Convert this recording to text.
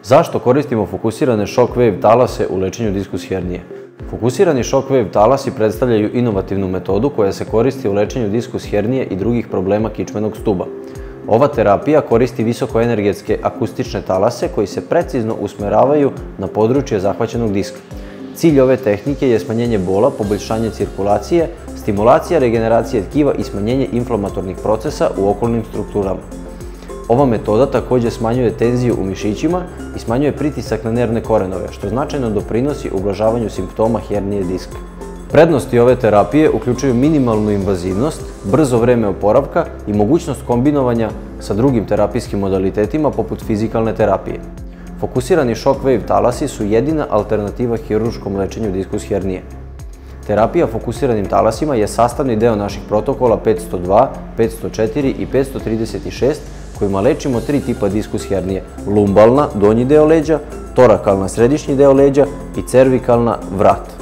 Zašto koristimo fokusirane shockwave talase u lečenju diskus hernije? Fokusirani shockwave talasi predstavljaju inovativnu metodu koja se koristi u lečenju diskus hernije i drugih problema kičmenog stuba. Ova terapija koristi visokoenergetske akustične talase koji se precizno usmeravaju na područje zahvaćenog diska. Cilj ove tehnike je smanjenje bola, poboljšanje cirkulacije, stimulacija regeneracije tkiva i smanjenje inflamatornih procesa u okolnim strukturama. Ova metoda također smanjuje tenziju u mišićima i smanjuje pritisak na nervne korenove, što značajno doprinosi ublažavanju simptoma hernije diska. Prednosti ove terapije uključuju minimalnu invazivnost, brzo vreme oporavka i mogućnost kombinovanja sa drugim terapijskim modalitetima poput fizikalne terapije. Fokusirani shockwave talasi su jedina alternativa hirurškom lečenju diskus hernije. Terapija fokusiranim talasima je sastavni deo naših protokola 502, 504 i 536 kojima lečimo 3 tipa diskus hernije: lumbalna, donji deo leđa, torakalna, središnji deo leđa i cervikalna, vrat.